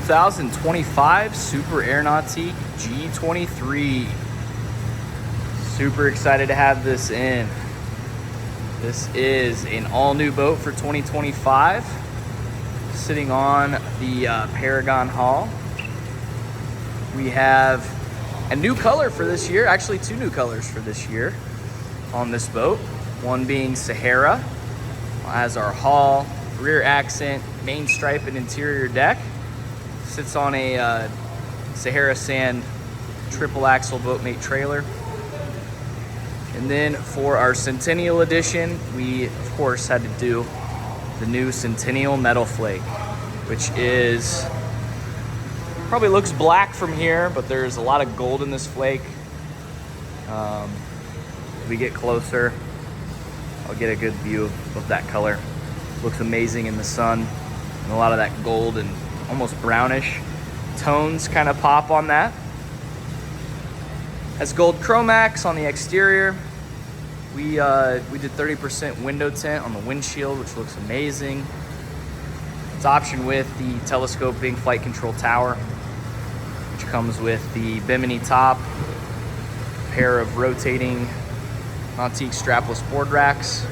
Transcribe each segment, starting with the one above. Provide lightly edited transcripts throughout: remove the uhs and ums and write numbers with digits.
2025 Super Nautique G23. Super excited to have this in. This is an all-new boat for 2025, sitting on the Paragon hull. We have a new color for this year, actually two new colors for this year on this boat. One being Sahara, as our hull, rear accent, main stripe, and interior deck. Sits on a Sahara Sand triple axle boatmate trailer. And then for our Centennial edition, we of course had to do the new Centennial metal flake, which is, probably looks black from here, but there's a lot of gold in this flake. As we get closer, I'll get a good view of that color. Looks amazing in the sun, and a lot of that gold and almost brownish tones kind of pop on that. Has gold chromax on the exterior. We did 30% window tint on the windshield, which looks amazing. It's optioned with the telescoping flight control tower, which comes with the bimini top, pair of rotating Nautique strapless board racks,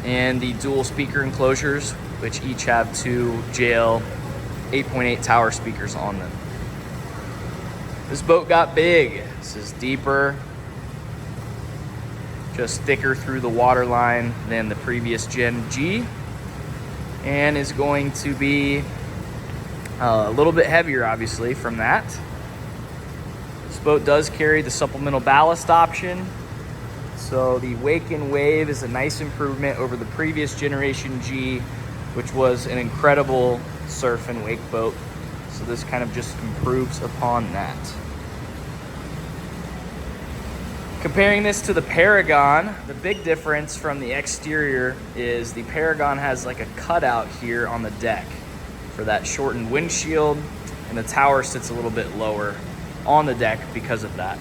and the dual speaker enclosures, which each have two JL 8.8 tower speakers on them. This boat got big. This is deeper, just thicker through the waterline than the previous Gen G, and is going to be a little bit heavier, obviously, from that. This boat does carry the supplemental ballast option, so the wake and wave is a nice improvement over the previous generation G, which was an incredible surf and wake boat. So this kind of just improves upon that. Comparing this to the Paragon, the big difference from the exterior is the Paragon has like a cutout here on the deck for that shortened windshield, and the tower sits a little bit lower on the deck because of that.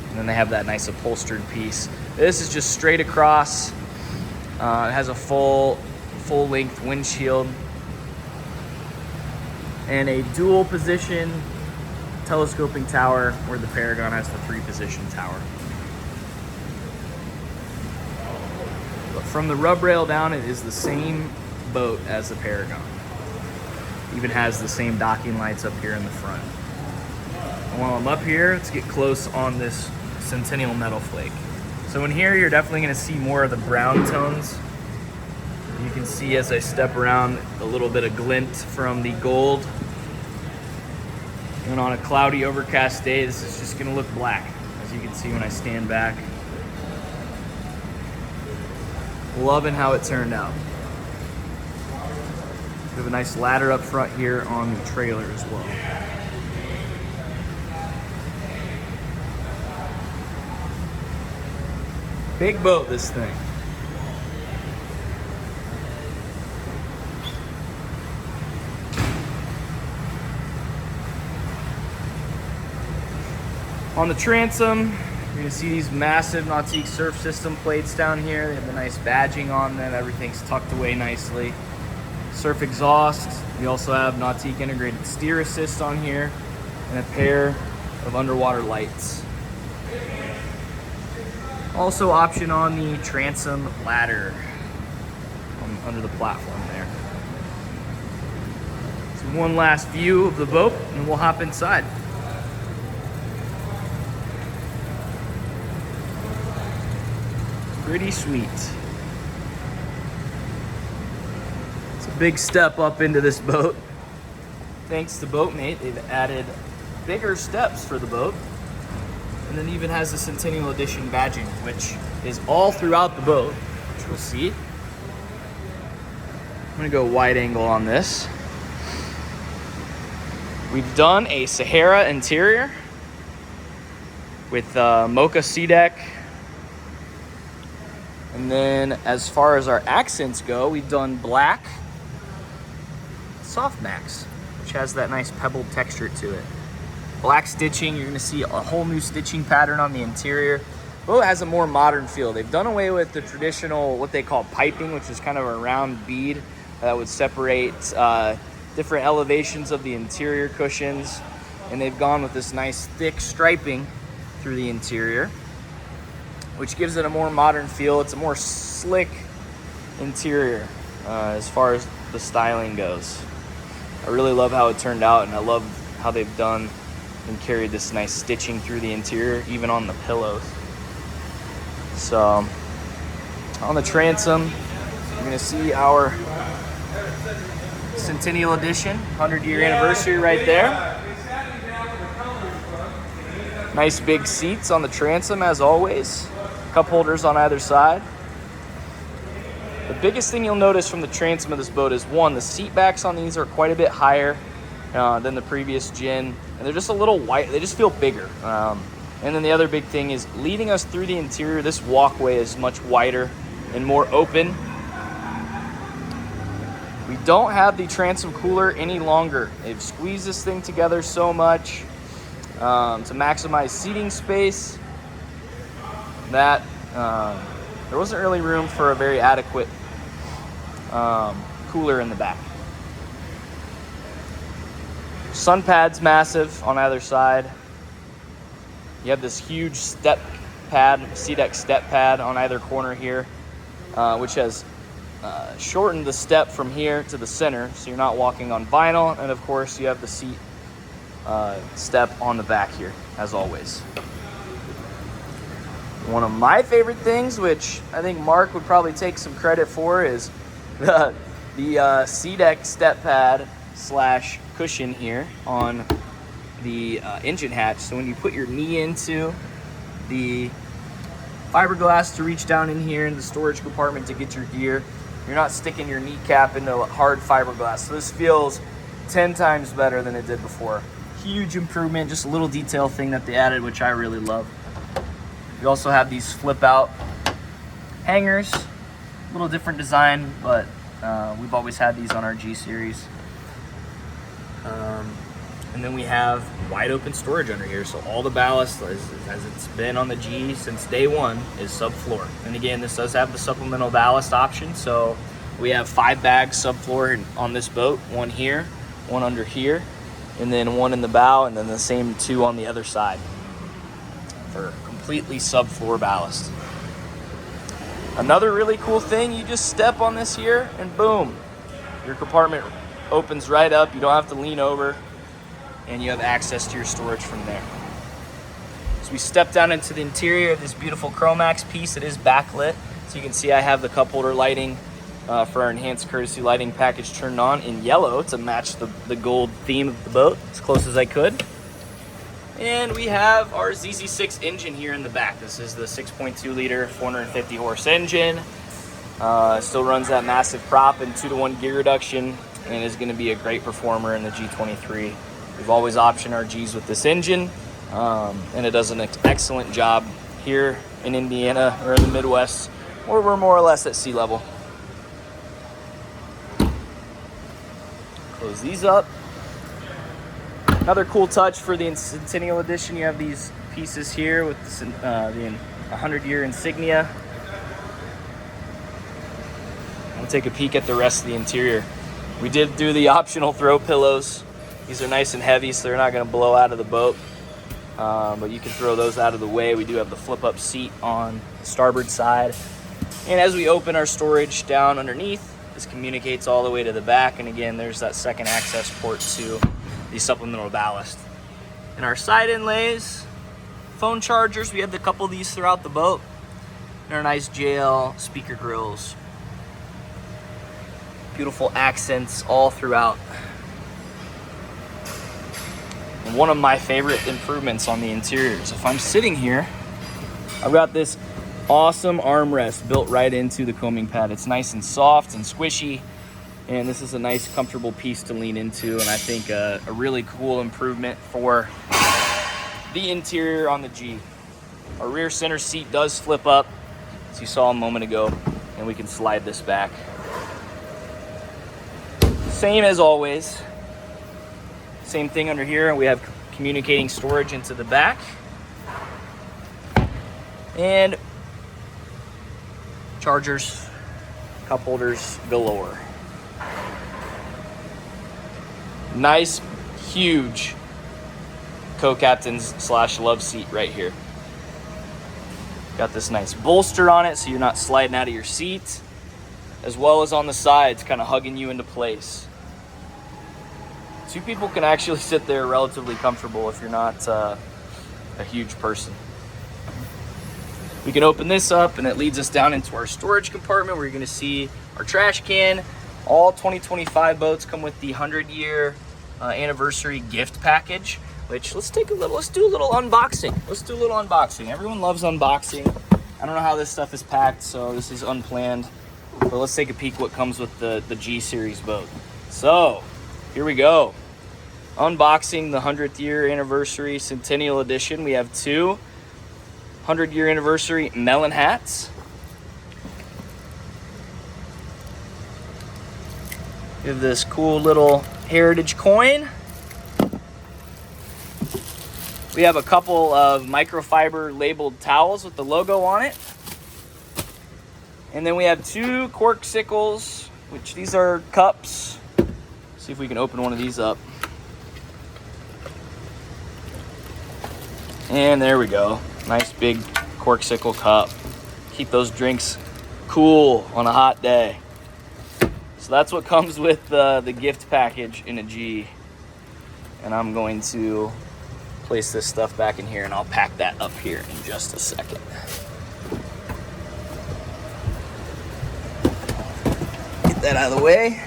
And then they have that nice upholstered piece. This is just straight across. It has a full length windshield and a dual position telescoping tower, where the Paragon has the 3-position tower. But from the rub rail down, it is the same boat as the Paragon. Even has the same docking lights up here in the front. And while I'm up here, let's get close on this Centennial metal flake. So in here, you're definitely going to see more of the brown tones. You can see as I step around a little bit of glint from the gold. And on a cloudy, overcast day, this is just going to look black, as you can see when I stand back. Loving how it turned out. We have a nice ladder up front here on the trailer as well. Big boat, this thing. On the transom, you're gonna see these massive Nautique Surf System plates down here. They have the nice badging on them. Everything's tucked away nicely. Surf exhaust. We also have Nautique integrated steer assist on here, and a pair of underwater lights. Also option on the transom ladder under the platform there. So one last view of the boat, and we'll hop inside. Pretty sweet. It's a big step up into this boat. Thanks to Boatmate, they've added bigger steps for the boat, and then even has the Centennial Edition badging, which is all throughout the boat, which we'll see. I'm gonna go wide angle on this. We've done a Sahara interior with mocha sea deck. And then as far as our accents go, we've done black Softmax, which has that nice pebbled texture to it. Black stitching, you're gonna see a whole new stitching pattern on the interior. Boat has a more modern feel. They've done away with the traditional, what they call piping, which is kind of a round bead that would separate different elevations of the interior cushions, and they've gone with this nice thick striping through the interior, which gives it a more modern feel. It's a more slick interior as far as the styling goes. I really love how it turned out, and I love how they've done and carried this nice stitching through the interior, even on the pillows. So on the transom, you're gonna see our Centennial Edition 100-year anniversary right there. Nice big seats on the transom as always. Cup holders on either side. The biggest thing you'll notice from the transom of this boat is, one, the seat backs on these are quite a bit higher than the previous gen, and they're just a little wide. They just feel bigger. And then the other big thing is, leading us through the interior, this walkway is much wider and more open. We don't have the transom cooler any longer. They've squeezed this thing together so much to maximize seating space that there wasn't really room for a very adequate cooler in the back. Sun pad's massive on either side. You have this huge step pad, SeaDeck step pad on either corner here, which has shortened the step from here to the center, so you're not walking on vinyl. And of course, you have the seat step on the back here, as always. One of my favorite things, which I think Mark would probably take some credit for, is the SeaDeck step pad / cushion here on the engine hatch. So when you put your knee into the fiberglass to reach down in here in the storage compartment to get your gear, you're not sticking your kneecap into hard fiberglass. So this feels 10 times better than it did before. Huge improvement, just a little detail thing that they added, which I really love. We also have these flip out hangers, a little different design, but we've always had these on our G series. And then we have wide open storage under here, so all the ballast, as it's been on the G since day one, is subfloor. And again, this does have the supplemental ballast option, so we have 5 bags subfloor on this boat, one here, one under here, and then one in the bow, and then the same 2 on the other side for completely subfloor ballast. Another really cool thing, you just step on this here and boom, your compartment opens right up. You don't have to lean over, and you have access to your storage from there. So we step down into the interior of this beautiful Chromax piece. It is backlit, so you can see I have the cup holder lighting for our enhanced courtesy lighting package turned on in yellow to match the gold theme of the boat as close as I could. And we have our ZZ6 engine here in the back. This is the 6.2 liter 450 horse engine. Still runs that massive prop and 2-to-1 gear reduction, and is going to be a great performer in the G23. We've always optioned our Gs with this engine, and it does an excellent job here in Indiana or in the Midwest, where we're more or less at sea level. Close these up. Another cool touch for the Centennial Edition, you have these pieces here with the 100-year insignia. We'll take a peek at the rest of the interior. We did do the optional throw pillows. These are nice and heavy, so they're not going to blow out of the boat, but you can throw those out of the way. We do have the flip-up seat on the starboard side. And as we open our storage down underneath, this communicates all the way to the back, and again, there's that second access port to the supplemental ballast. And our side inlays, phone chargers, we have a couple of these throughout the boat. And our nice JL speaker grills. Beautiful accents all throughout. And one of my favorite improvements on the interiors, if I'm sitting here, I've got this awesome armrest built right into the coaming pad. It's nice and soft and squishy, and this is a nice comfortable piece to lean into, and I think a really cool improvement for the interior on the G. Our rear center seat does flip up, as you saw a moment ago, and we can slide this back. Same as always. Same thing under here. We have communicating storage into the back. And chargers, cup holders galore. Nice, huge co-captain's / love seat right here. Got this nice bolster on it so you're not sliding out of your seat, as well as on the sides, kind of hugging you into place. 2 people can actually sit there relatively comfortable if you're not a huge person. We can open this up and it leads us down into our storage compartment where you're going to see our trash can. All 2025 boats come with the 100-year anniversary gift package, which let's do a little unboxing. Everyone loves unboxing. I don't know how this stuff is packed, so this is unplanned. But let's take a peek what comes with the G series boat. So here we go. Unboxing the 100th year anniversary Centennial edition. We have 2 100-year anniversary melon hats. We have this cool little heritage coin. We have a couple of microfiber labeled towels with the logo on it. And then we have 2 corksicles, which these are cups. See if we can open one of these up. And there we go. Nice big corksicle cup. Keep those drinks cool on a hot day. So that's what comes with the gift package in a G. And I'm going to place this stuff back in here and I'll pack that up here in just a second. Get that out of the way.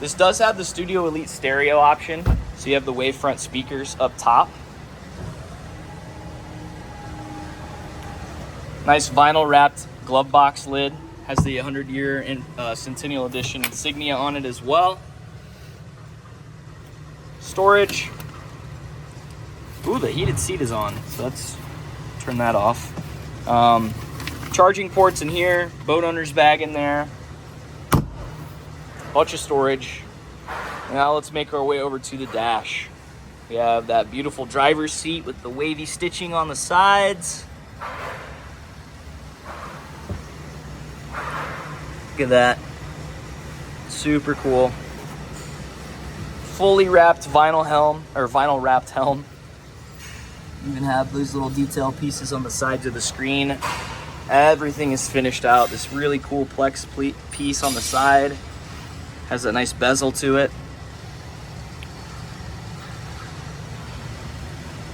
This does have the Studio Elite stereo option. So you have the wavefront speakers up top. Nice vinyl wrapped glove box lid. Has the 100-year Centennial edition insignia on it as well. Storage. Ooh, the heated seat is on, so let's turn that off. Charging ports in here, boat owner's bag in there. Bunch of storage. Now let's make our way over to the dash. We have that beautiful driver's seat with the wavy stitching on the sides. Look at that. Super cool. Fully wrapped vinyl helm, or vinyl wrapped helm. Even have those little detail pieces on the sides of the screen. Everything is finished out. This really cool Plex piece on the side. Has a nice bezel to it.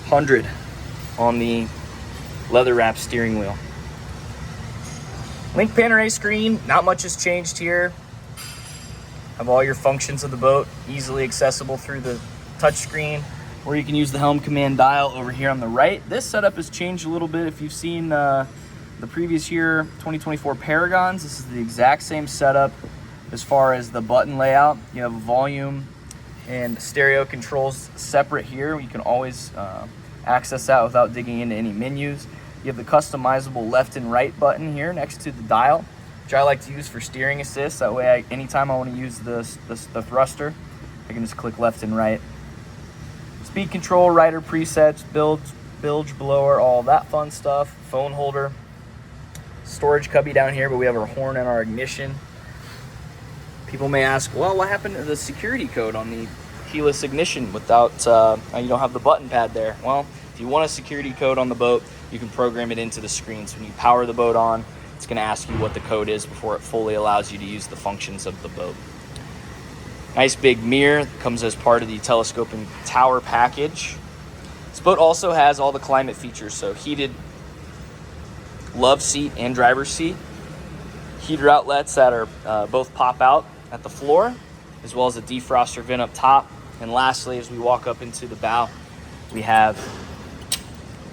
100 on the leather wrapped steering wheel. Link Panorama screen, not much has changed here. Have all your functions of the boat easily accessible through the touchscreen, or you can use the helm command dial over here on the right. This setup has changed a little bit. If you've seen the previous year 2024 Paragons, this is the exact same setup as far as the button layout. You have volume and stereo controls separate here. You can always access that without digging into any menus. You have the customizable left and right button here next to the dial, which I like to use for steering assist. That way, anytime I want to use the thruster, I can just click left and right. Speed control, rider presets, bilge blower, all that fun stuff. Phone holder, storage cubby down here, but we have our horn and our ignition. People may ask, well, what happened to the security code on the keyless ignition without, you don't have the button pad there? Well, if you want a security code on the boat, you can program it into the screen. So when you power the boat on, it's going to ask you what the code is before it fully allows you to use the functions of the boat. Nice big mirror that comes as part of the telescoping tower package. This boat also has all the climate features, so heated love seat and driver's seat, heater outlets that are both pop out at the floor, as well as a defroster vent up top. And lastly, as we walk up into the bow, we have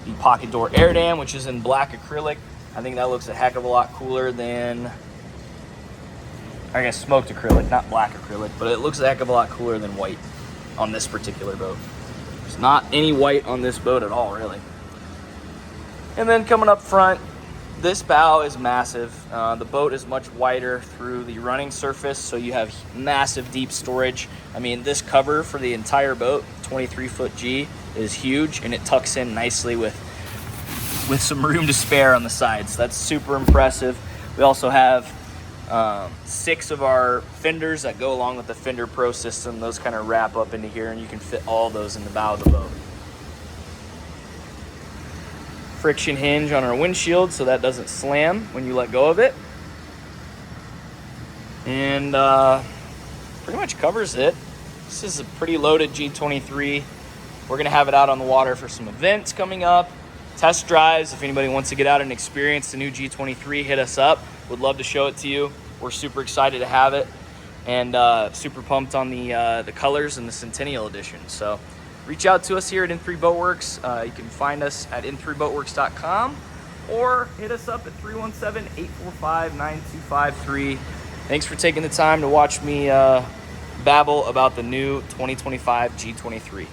the pocket door air dam, which is in black acrylic. I think that looks a heck of a lot cooler than, I guess, smoked acrylic, not black acrylic, but it looks a heck of a lot cooler than white on this particular boat. There's not any white on this boat at all, really. And then coming up front, this bow is massive. The boat is much wider through the running surface, so you have massive deep storage. I mean, this cover for the entire boat, 23-foot G, is huge, and it tucks in nicely with some room to spare on the sides. That's super impressive. We also have 6 of our fenders that go along with the Fender Pro system. Those kind of wrap up into here, and you can fit all those in the bow of the boat. Friction hinge on our windshield so that doesn't slam when you let go of it. And pretty much covers it. This is a pretty loaded G23. We're gonna have it out on the water for some events coming up, test drives. If anybody wants to get out and experience the new G23, hit us up. Would love to show it to you. We're super excited to have it, and super pumped on the colors and the Centennial edition. So reach out to us here at N3 Boatworks. You can find us at n3boatworks.com or hit us up at 317-845-9253. Thanks for taking the time to watch me babble about the new 2025 G23.